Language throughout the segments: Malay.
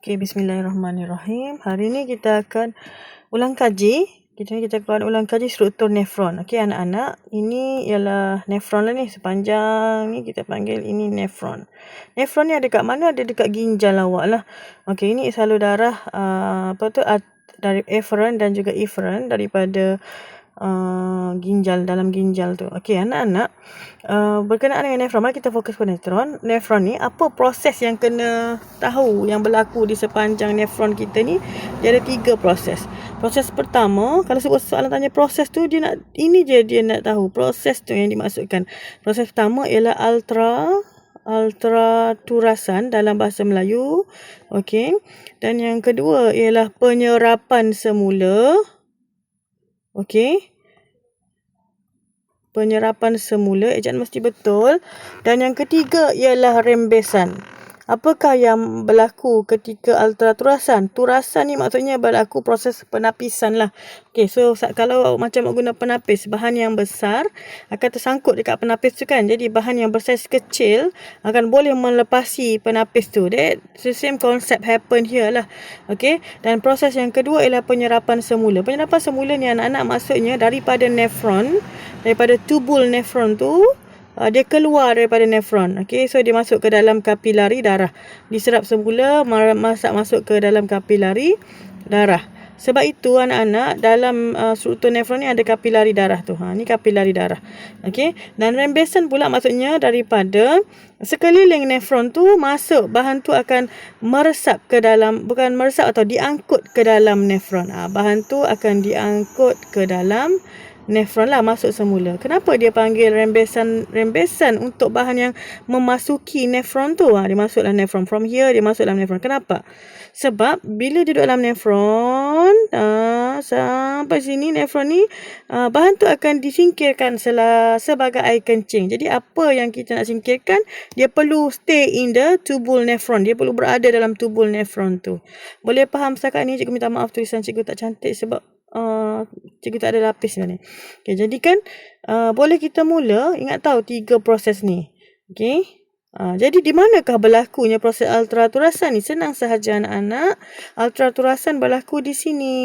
Okay, bismillahirrahmanirrahim. Hari ni kita akan ulang kaji. Kita akan ulang kaji struktur nefron. Okey anak-anak, ini ialah nefron lah ni. Sepanjang ni kita panggil ini nefron. Nefron ni ada kat mana? Ada dekat ginjal awak lah. Okey, ini salur darah dari eferen dan juga eferen daripada ginjal, dalam ginjal tu. Okey anak-anak, berkenaan dengan nefron, mari kita fokus pada nefron ni. Apa proses yang kena tahu yang berlaku di sepanjang nefron kita ni? Dia ada 3 proses. Proses pertama, kalau sebut soalan tanya proses tu, dia nak tahu proses tu yang dimaksudkan. Proses pertama ialah ultraturasan dalam bahasa Melayu. Okey. Dan yang kedua ialah penyerapan semula. Okey. Penyerapan semula, ejaan mesti betul. Dan yang ketiga ialah rembesan. Apakah yang berlaku ketika ultraturasan? Turasan ni maksudnya berlaku proses penapisan lah. Okey, so kalau macam guna penapis, bahan yang besar akan tersangkut dekat penapis tu kan. Jadi bahan yang bersaiz kecil akan boleh melepasi penapis tu. That's the same concept happen here lah. Okey, dan proses yang kedua ialah penyerapan semula. Penyerapan semula ni anak-anak maksudnya daripada nefron, daripada tubul nefron tu, dia keluar daripada nefron. Okey, so dia masuk ke dalam kapilari darah. Diserap semula, masuk ke dalam kapilari darah. Sebab itu anak-anak, dalam struktur nefron ni ada kapilari darah tu. Ni kapilari darah. Okey, dan rembesan pula maksudnya daripada sekeliling nefron tu masuk, bahan tu akan meresap ke dalam, bukan meresap atau diangkut ke dalam nefron. Bahan tu akan diangkut ke dalam nefron lah, masuk semula. Kenapa dia panggil rembesan untuk bahan yang memasuki nefron tu? Dia masuklah nefron. From here, dia masuk dalam nefron. Kenapa? Sebab bila dia duduk dalam nefron, sampai sini nefron ni, bahan tu akan disingkirkan sebagai air kencing. Jadi apa yang kita nak singkirkan? Dia perlu stay in the tubule nefron. Dia perlu berada dalam tubule nefron tu. Boleh faham setakat ni? Cikgu minta maaf tulisan cikgu tak cantik sebab cikgu tak ada lapis ni. Okay, jadi kan boleh kita mula ingat tahu 3 proses ni. Okay. Jadi di manakah berlakunya proses ultraturasan ni? Senang sahaja anak-anak. Ultraturasan berlaku di sini.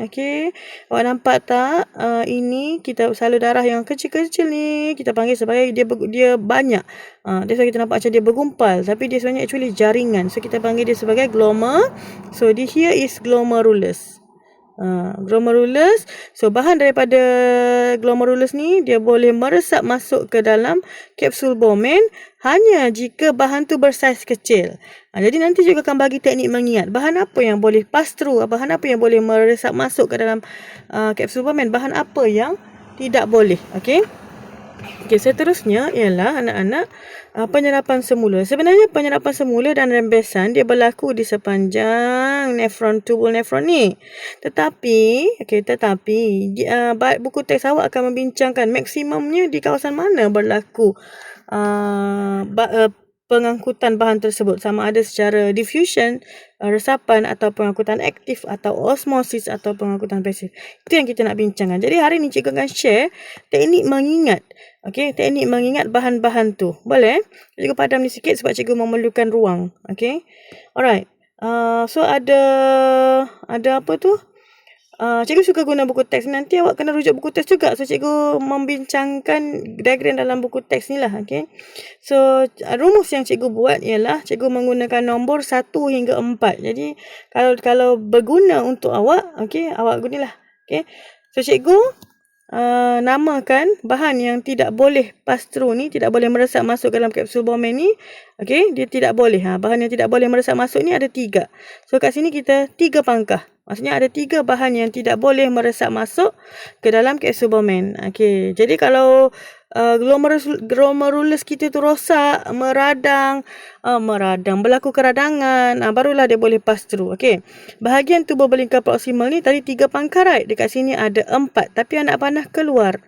Okay. Awak nampak tak? Ini kita salur darah yang kecil-kecil ni kita panggil sebagai dia banyak. That's why kita nampak macam dia bergumpal, tapi dia sebenarnya actually jaringan. So kita panggil dia sebagai glomer. So here is glomerulus. Glomerulus. So bahan daripada glomerulus ni dia boleh meresap masuk ke dalam kapsul Bowman hanya jika bahan tu bersaiz kecil. Jadi nanti juga akan bagi teknik mengingat bahan apa yang boleh pass through, bahan apa yang boleh meresap masuk ke dalam kapsul Bowman, bahan apa yang tidak boleh. Okey. Okey, seterusnya ialah anak-anak penyerapan semula. Sebenarnya penyerapan semula dan rembesan dia berlaku di sepanjang tubul nefron ni. Tetapi buku teks awak akan membincangkan maksimumnya di kawasan mana berlaku pengangkutan bahan tersebut, sama ada secara diffusion, resapan, atau pengangkutan aktif, atau osmosis, atau pengangkutan pasif. Itu yang kita nak bincangkan. Jadi hari ni cikgu akan share teknik mengingat. Okey, teknik mengingat bahan-bahan tu. Boleh? Cikgu padam ni sikit sebab cikgu memerlukan ruang. Okey. Alright. So ada apa tu? Cikgu suka guna buku teks. Nanti awak kena rujuk buku teks juga. So cikgu membincangkan diagram dalam buku teks ni lah. Okay. So rumus yang cikgu buat ialah cikgu menggunakan nombor 1 hingga 4. Jadi kalau berguna untuk awak, okay, awak gunalah. Okay. So cikgu namakan bahan yang tidak boleh pass through ni, tidak boleh meresap masuk dalam kapsul Bowman ni. Okay, dia tidak boleh. Bahan yang tidak boleh meresap masuk ni ada 3. So kat sini kita 3 pangkah. Maksudnya ada 3 bahan yang tidak boleh meresap masuk ke dalam kapsul Bowman. Okay, jadi kalau glomerulus kita tu rosak, meradang, berlaku keradangan, barulah dia boleh pass through. Okay, bahagian tubuh belingkar proksimal ni tadi 3 pangkal, right? Dekat sini ada 4, tapi anak panah keluar.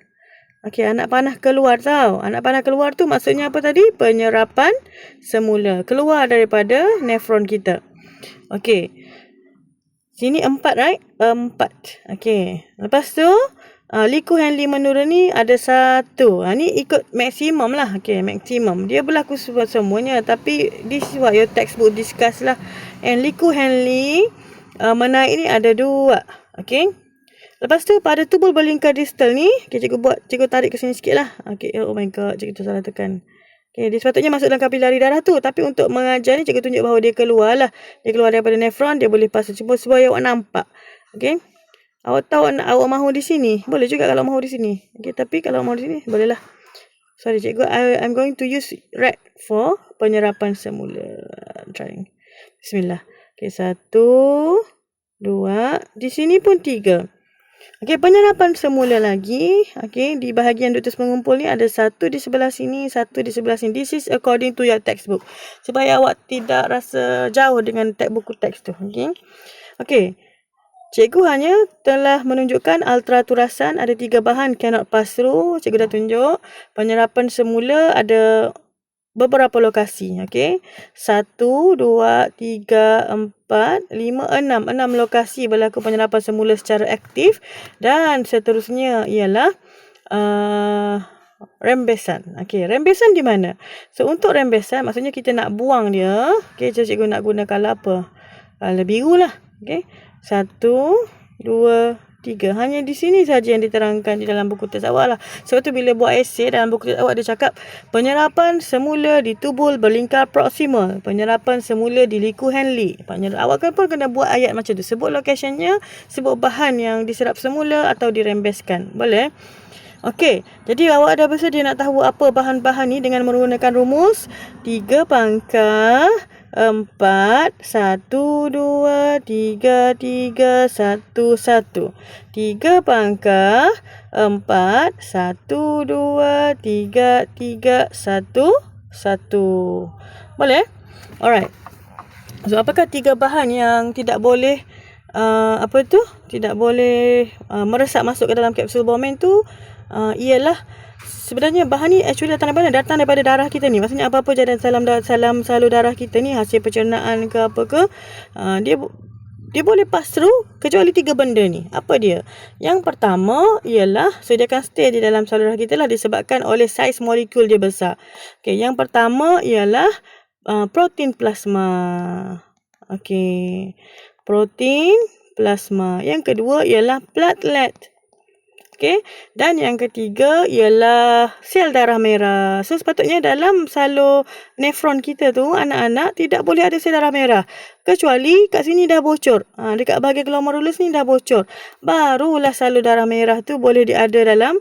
Okay, anak panah keluar tau. Anak panah keluar tu maksudnya apa tadi? Penyerapan semula. Keluar daripada nefron kita. Okay. Sini 4, right? 4. Okay. Lepas tu, liku Henle menurun ni ada 1. Ni ikut maksimum lah. Okay, maksimum. Dia berlaku semuanya. Tapi this is what your textbook discuss lah. And Liku Henley menaik ni ada 2. Okey. Lepas tu pada tubul berlingkar distal ni, okay, cikgu tarik ke sini sikit lah. Okay, oh my god, cikgu tu salah tekan. Okay, dia sepatutnya masuk dalam kapilari darah tu. Tapi untuk mengajar ni, cikgu tunjuk bahawa dia keluar lah. Dia keluar daripada nefron, dia boleh pass. Cuba supaya awak nampak. Okay. Awak tahu awak mahu di sini. Boleh juga kalau mahu di sini. Okay, tapi kalau mahu di sini, boleh lah. Sorry cikgu, I'm going to use red for penyerapan semula. Trying. Bismillah. Okay, 1, 2. Di sini pun 3. Okey, penyerapan semula lagi. Okey, di bahagian ductus pengumpul ni ada 1 di sebelah sini, 1 di sebelah sini. This is according to your textbook. Supaya awak tidak rasa jauh dengan buku teks tu. Okey. Okey. Cikgu hanya telah menunjukkan ultraturasan ada 3 bahan cannot pass through. Cikgu dah tunjuk. Penyerapan semula ada beberapa lokasi. Okey. 1, 2, 3, 4, 5, 6. 6 lokasi berlaku penyerapan semula secara aktif. Dan seterusnya ialah rembesan. Okey, rembesan di mana? So, untuk rembesan maksudnya kita nak buang dia. Okey, cikgu nak guna color apa? Color biru lah. Okey. 1, 2, 3. Hanya di sini saja yang diterangkan di dalam buku teks awak lah. Sebab tu bila buat esei dalam buku teks awak dia cakap penyerapan semula di tubul berlingkar proksimal. Penyerapan semula di liku Henley. Awak pun kena buat ayat macam tu. Sebut locationnya, sebut bahan yang diserap semula atau dirembeskan. Boleh? Okey, jadi awak dah bersedia nak tahu apa bahan-bahan ni dengan menggunakan rumus 3 pangkal 4, 1, 2, 3, 3, 1, 1. 3 pangkal 4, 1, 2, 3, 3, 1, 1. Boleh? Alright. So, apakah 3 bahan yang tidak boleh tidak boleh meresap masuk ke dalam kapsul Bowman tu? Ialah sebenarnya bahan ni actually datang daripada darah kita ni. Maksudnya apa-apa jalan salam salur darah kita ni hasil pencernaan ke apa ke, dia boleh pass through kecuali 3 benda ni. Apa dia? Yang pertama ialah dia akan stay di dalam salur darah kita lah disebabkan oleh saiz molekul dia besar. Okey, yang pertama ialah protein plasma. Okey, protein plasma. Yang kedua ialah platelet. Okey, dan yang ketiga ialah sel darah merah. So sepatutnya dalam salur nefron kita tu anak-anak tidak boleh ada sel darah merah kecuali kat sini dah bocor. Dekat bahagian glomerulus ni dah bocor. Barulah salur darah merah tu boleh ada dalam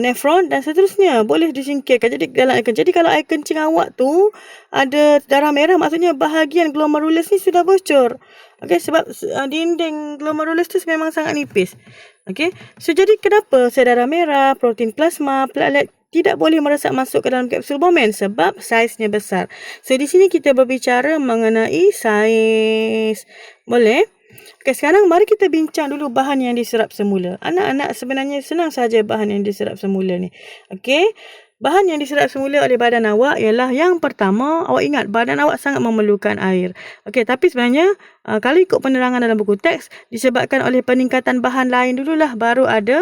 nefron dan seterusnya boleh disingkirkan. Jadi kalau air kencing awak tu ada darah merah maksudnya bahagian glomerulus ni sudah bocor. Okey, sebab dinding glomerulus tu memang sangat nipis. Okey, so jadi kenapa sel darah merah, protein plasma, platelet tidak boleh meresap masuk ke dalam kapsul Bowman? Sebab saiznya besar. So di sini kita berbicara mengenai saiz. Boleh? Okey, sekarang mari kita bincang dulu bahan yang diserap semula. Anak-anak sebenarnya senang saja bahan yang diserap semula ni. Okey. Bahan yang diserap semula oleh badan awak ialah yang pertama, awak ingat badan awak sangat memerlukan air. Okey, tapi sebenarnya kalau ikut penerangan dalam buku teks, disebabkan oleh peningkatan bahan lain dululah baru ada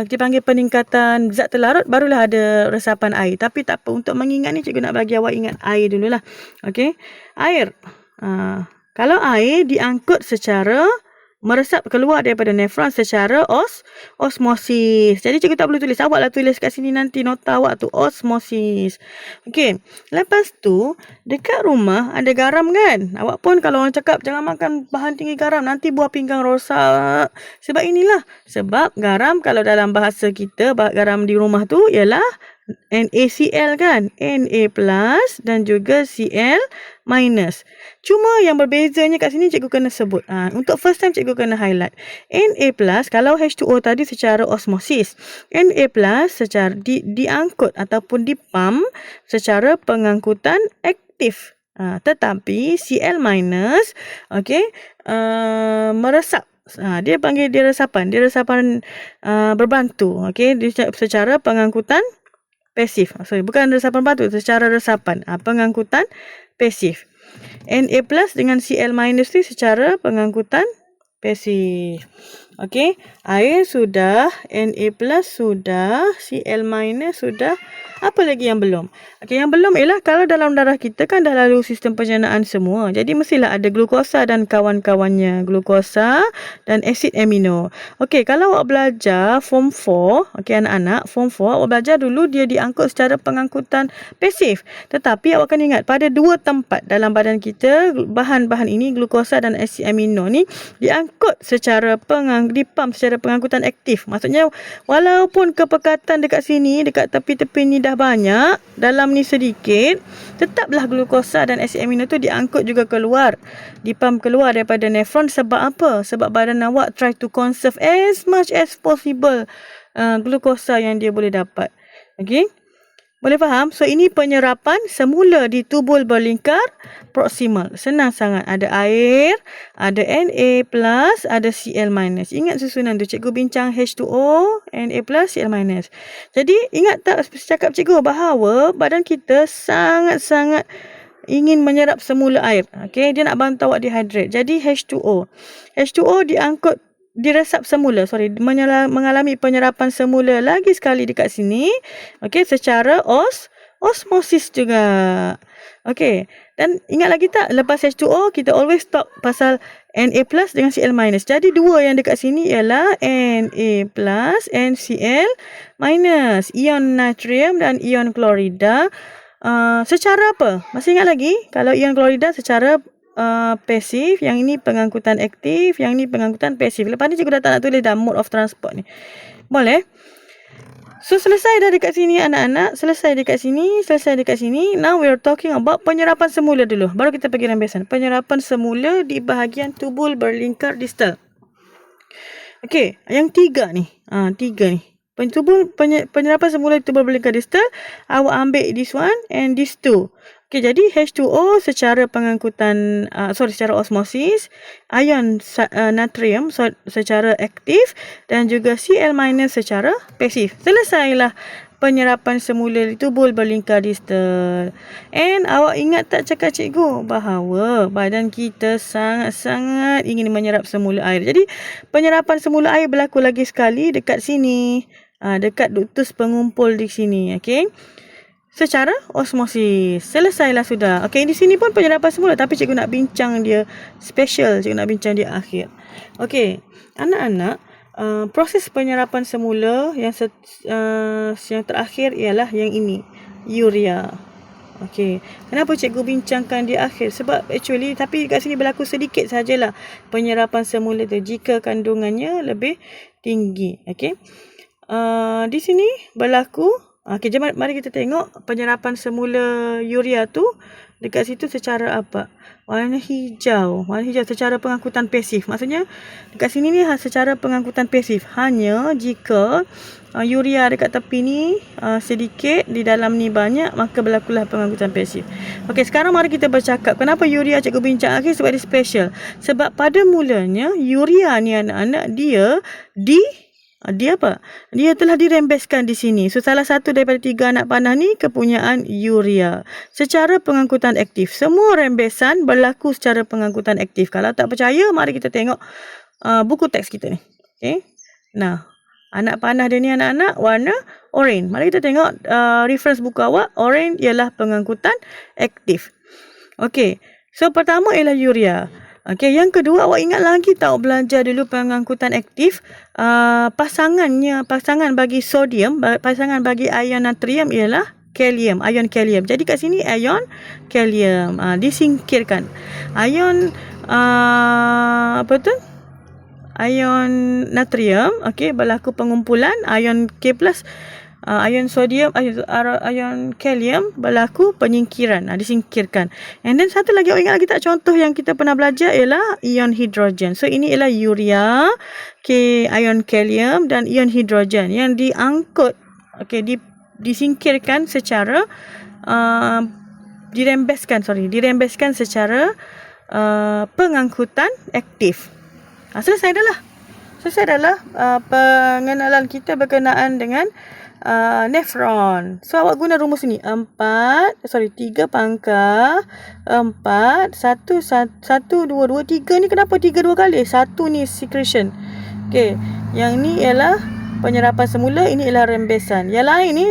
dipanggil peningkatan zat terlarut, barulah ada resapan air. Tapi tak apa, untuk mengingat ni cikgu nak bagi awak ingat air dululah. Okey, air. Kalau air diangkut secara meresap keluar daripada nefron secara osmosis. Jadi cikgu tak perlu tulis. Awaklah tulis kat sini nanti nota awak tu osmosis. Okey. Lepas tu dekat rumah ada garam kan? Awak pun kalau orang cakap jangan makan bahan tinggi garam nanti buah pinggang rosak. Sebab inilah. Sebab garam kalau dalam bahasa kita garam di rumah tu ialah NaCl kan? Na plus dan juga Cl minus. Cuma yang berbezanya kat sini cikgu kena sebut. Untuk first time cikgu kena highlight. Na plus kalau H2O tadi secara osmosis. Na plus secara diangkut ataupun dipump secara pengangkutan aktif. Tetapi Cl minus meresap. Dia panggil dia resapan. Dia resapan berbantu. Secara pengangkutan pasif. Bukan resapan batu, secara resapan. Pengangkutan pasif. Na plus dengan Cl minus ni secara pengangkutan pasif. Okey, air sudah, Na plus sudah, Cl minus sudah. Apa lagi yang belum? Okey, yang belum ialah kalau dalam darah kita kan dah lalu sistem pencernaan semua. Jadi mestilah ada glukosa dan kawan-kawannya. Glukosa dan asid amino. Okey, kalau awak belajar form 4, okey anak-anak, form 4 awak belajar dulu dia diangkut secara pengangkutan pasif. Tetapi awak kena ingat pada dua tempat dalam badan kita, bahan-bahan ini glukosa dan asid amino ni diangkut secara dipam secara pengangkutan aktif. Maksudnya walaupun kepekatan dekat sini, dekat tepi-tepi ni dah banyak, dalam ni sedikit, tetaplah glukosa dan asid amino tu diangkut juga keluar, dipam keluar daripada nefron. Sebab apa? Sebab badan awak try to conserve as much as possible glukosa yang dia boleh dapat. Okey, boleh faham? So ini penyerapan semula di tubul berlingkar proksimal. Senang sangat. Ada air, ada Na plus, ada Cl minus. Ingat susunan tu cikgu bincang H2O, Na plus, Cl minus. Jadi ingat tak cakap cikgu bahawa badan kita sangat-sangat ingin menyerap semula air. Okey, dia nak bantu awak dehydrate. Jadi H2O. H2O diresap semula, mengalami penyerapan semula lagi sekali dekat sini. Okey, secara osmosis juga. Okey, dan ingat lagi tak, lepas H2O kita always talk pasal Na plus dengan Cl minus. Jadi dua yang dekat sini ialah Na plus and Cl minus, ion natrium dan ion klorida. Secara apa? Masih ingat lagi? Kalau ion klorida secara pasif, yang ini pengangkutan aktif, yang ini pengangkutan pasif. Lepas ni cikgu dah tak nak tulis dah mode of transport ni. Boleh? So selesai dah dekat sini anak-anak, selesai dekat sini. Now we are talking about penyerapan semula dulu. Baru kita pergi rembesan. Penyerapan semula di bahagian tubul berlingkar distal. Okey, yang tiga ni. Penyerapan semula di tubul berlingkar distal, awak ambil this one and this two. Okey, jadi H2O secara pengangkutan secara osmosis, ion natrium secara aktif dan juga Cl minus secara pasif. Selesailah penyerapan semula di tubul berlingkar distal. And awak ingat tak cakap cikgu bahawa badan kita sangat-sangat ingin menyerap semula air. Jadi penyerapan semula air berlaku lagi sekali dekat sini, dekat ductus pengumpul di sini. Okey, secara osmosis. Selesailah sudah. Okey, di sini pun penyerapan semula, tapi cikgu nak bincang dia special, cikgu nak bincang dia akhir. Okey, anak-anak, proses penyerapan semula yang terakhir ialah yang ini, urea. Okey, kenapa cikgu bincangkan dia akhir? Sebab actually, tapi kat sini berlaku sedikit sajalah penyerapan semula tu jika kandungannya lebih tinggi. Okey, di sini berlaku. Okey, jom mari kita tengok penyerapan semula urea tu dekat situ secara apa? Warna hijau secara pengangkutan pasif. Maksudnya dekat sini ni secara pengangkutan pasif. Hanya jika urea dekat tepi ni sedikit, di dalam ni banyak, maka berlakulah pengangkutan pasif. Okey, sekarang mari kita bercakap kenapa urea cikgu bincang akhir, sebab dia special. Sebab pada mulanya urea ni anak-anak dia telah dirembeskan di sini. So salah satu daripada tiga anak panah ni kepunyaan urea secara pengangkutan aktif. Semua rembesan berlaku secara pengangkutan aktif. Kalau tak percaya, mari kita tengok buku teks kita ni. Okey. Nah, anak panah dia ni anak-anak warna oren. Mari kita tengok reference buku awak. Oren ialah pengangkutan aktif. Okey. So pertama ialah urea. Okey, yang kedua, awak ingat lagi tak belajar dulu pengangkutan aktif? Pasangan bagi sodium, pasangan bagi ion natrium ialah kalium, ion kalium. Jadi kat sini ion kalium disingkirkan. Ion ion natrium, okey, berlaku pengumpulan. Ion K plus, ion sodium, ion kalium berlaku penyingkiran, disingkirkan. And then satu lagi, awak ingat lagi tak contoh yang kita pernah belajar ialah ion hidrogen. So ini ialah urea, ion kalium dan ion hidrogen yang diangkut, disingkirkan secara dirembeskan secara pengangkutan aktif. Selesai dah lah pengenalan kita berkenaan dengan nefron. So awak guna rumus ni 3 pangkal 4 1 2 2 3 ni. Kenapa 3 dua kali? 1 ni secretion, Okey, yang ni ialah penyerapan semula, ini ialah rembesan. Yang lain ni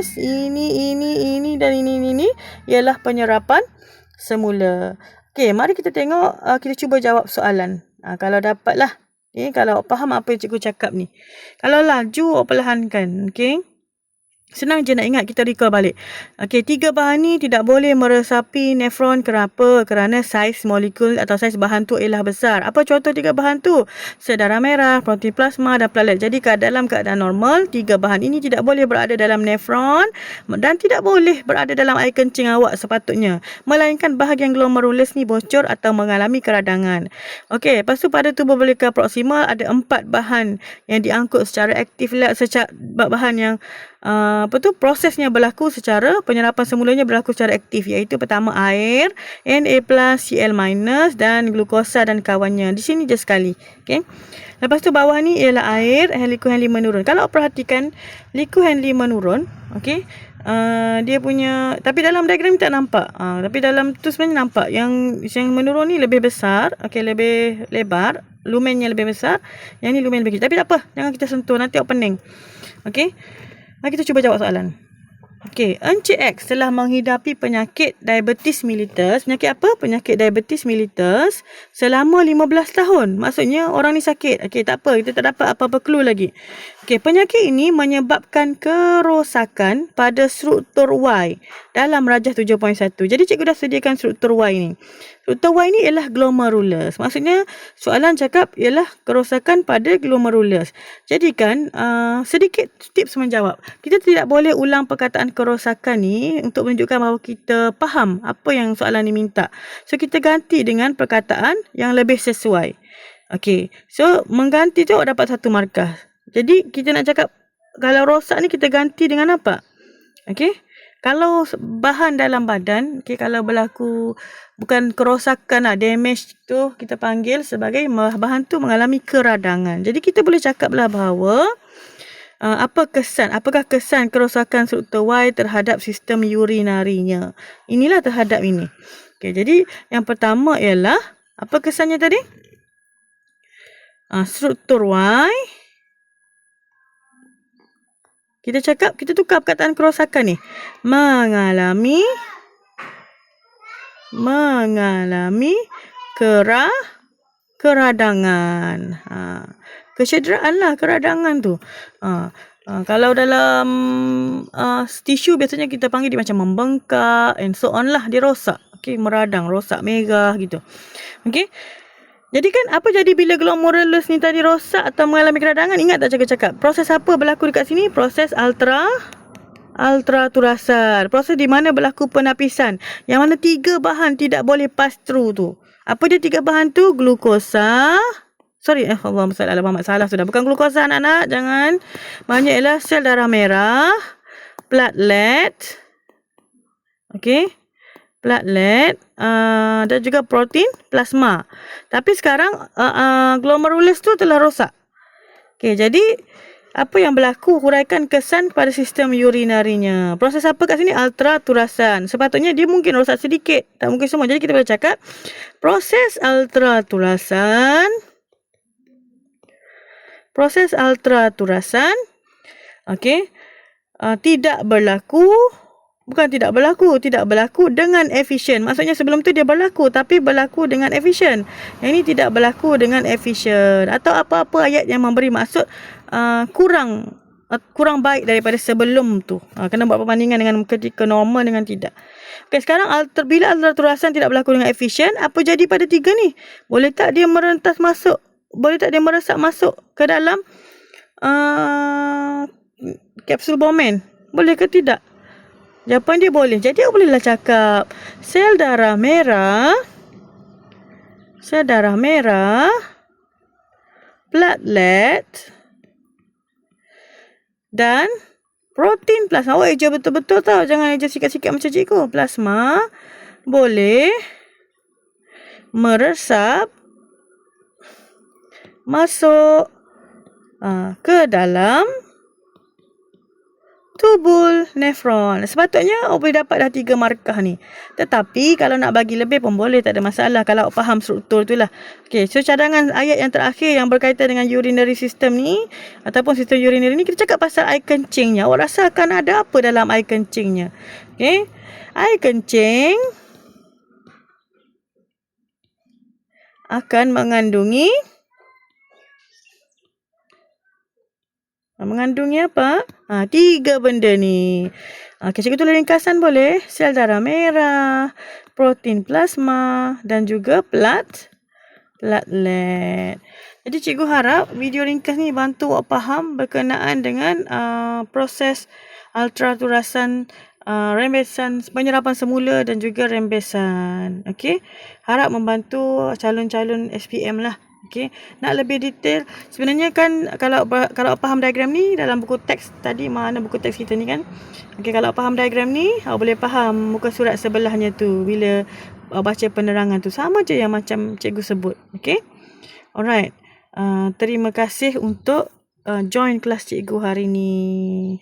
ini dan ini ialah penyerapan semula. Okey, mari kita tengok, kita cuba jawab soalan. Kalau dapatlah. Okey, kalau faham apa yang cikgu cakap ni. Kalau laju, perlahankan. Okey. Senang je nak ingat, kita recall balik. Okey, 3 bahan ni tidak boleh meresapi nefron. Kenapa? Kerana saiz molekul atau saiz bahan tu ialah besar. Apa contoh 3 bahan tu? Sel darah merah, protein plasma dan platelet. Jadi dalam keadaan normal, 3 bahan ini tidak boleh berada dalam nefron dan tidak boleh berada dalam air kencing awak sepatutnya. Melainkan bahagian glomerulus ni bocor atau mengalami keradangan. Okey, lepas tu pada tubuh belakang proksimal ada 4 bahan yang diangkut secara aktif, secara bahan yang prosesnya berlaku secara penyerapan semulanya berlaku secara aktif, iaitu pertama air, Na+, Cl- dan glukosa dan kawannya. Di sini je sekali. Okey. Lepas tu bawah ni ialah air, liquid Henle menurun. Kalau perhatikan liquid Henle menurun, okey. Dia punya, tapi dalam diagram ni tak nampak. Tapi dalam tu sebenarnya nampak yang menurun ni lebih besar, okey, lebih lebar, lumennya lebih besar. Yang ni lumen lebih kecil. Tapi tak apa, jangan kita sentuh, nanti awak pening. Okey. Mari kita cuba jawab soalan. Okey, Encik X telah menghidapi penyakit diabetes mellitus. Penyakit apa? Penyakit diabetes mellitus selama 15 tahun. Maksudnya orang ni sakit. Okey, tak apa. Kita tak dapat apa-apa clue lagi. Okey, penyakit ini menyebabkan kerosakan pada struktur Y dalam rajah 7.1. Jadi cikgu dah sediakan struktur Y ni. Struktur Y ni ialah glomerulus. Maksudnya soalan cakap ialah kerosakan pada glomerulus. Jadi kan sedikit tips menjawab. Kita tidak boleh ulang perkataan kerosakan ni untuk menunjukkan bahawa kita faham apa yang soalan ni minta. So kita ganti dengan perkataan yang lebih sesuai. Okey. So mengganti tu awak dapat 1 markah. Jadi kita nak cakap kalau rosak ni kita ganti dengan apa? Okey. Kalau bahan dalam badan, okey, kalau berlaku bukan kerosakan damage tu kita panggil sebagai bahan tu mengalami keradangan. Jadi kita boleh cakaplah bahawa apakah kesan kerosakan struktur Y terhadap sistem urinarinya. Inilah terhadap ini. Okey, jadi yang pertama ialah apa kesannya tadi? Struktur Y. Kita tukar perkataan kerosakan ni. Mengalami keradangan. Kecederaan lah keradangan tu. Kalau dalam tisu biasanya kita panggil dia macam membengkak and so on lah, dia rosak. Okey, meradang, rosak, merah gitu. Okey. Jadi kan apa jadi bila glomerulus ni tadi rosak atau mengalami keradangan? Ingat tak cikgu cakap? Proses apa berlaku dekat sini? Proses ultraturasan. Proses di mana berlaku penapisan. Yang mana 3 bahan tidak boleh pass through tu. Apa dia 3 bahan tu? Glukosa. Allahumma salli ala Muhammad. Salah sudah. Bukan glukosa anak-anak. Jangan. Banyak ialah sel darah merah. Platelet. Okey. Platelet. Dan juga protein plasma. Tapi sekarang glomerulus tu telah rosak. Okey. Jadi apa yang berlaku? Huraikan kesan pada sistem urinarinya. Proses apa kat sini? Ultraturasan. Sepatutnya dia mungkin rosak sedikit. Tak mungkin semua. Jadi kita boleh cakap proses ultraturasan. Okey. Tidak berlaku dengan efisien. Maksudnya sebelum tu dia berlaku tapi berlaku dengan efisien. Yang ini tidak berlaku dengan efisien atau apa-apa ayat yang memberi maksud kurang baik daripada sebelum tu. Kena buat perbandingan dengan ketika normal dengan tidak. Okey, sekarang bila ultraturasan tidak berlaku dengan efisien, apa jadi pada 3 ni? Boleh tak dia meresap masuk ke dalam kapsul Bowman? Boleh ke tidak? Jawapan dia boleh. Jadi aku bolehlah cakap sel darah merah, platelet dan protein plasma. Awak eja betul-betul tau. Jangan eja sikat-sikat macam cikgu. Plasma boleh meresap masuk ke dalam tubul nefron. Sepatutnya awak boleh dapat dah 3 markah ni. Tetapi kalau nak bagi lebih pun boleh, tak ada masalah kalau awak faham struktur tu lah. Okay, so cadangan ayat yang terakhir yang berkaitan dengan urinary system ni ataupun sistem urinary ni, kita cakap pasal air kencingnya. Awak rasakan ada apa dalam air kencingnya? Okay, air kencing akan mengandungi apa? 3 benda ni. Okay, cikgu tulis ringkasan boleh? Sel darah merah, protein plasma dan juga platlet. Jadi cikgu harap video ringkas ni bantu awak faham berkenaan dengan proses ultraturasan, rembesan, penyerapan semula dan juga rembesan. Okey, harap membantu calon-calon SPM lah. Okey, nak lebih detail sebenarnya kan kalau faham diagram ni dalam buku teks tadi, mana buku teks kita ni kan. Okey, kalau faham diagram ni awak boleh faham muka surat sebelahnya tu bila baca penerangan tu sama je yang macam cikgu sebut. Okey, alright, terima kasih untuk join kelas cikgu hari ni.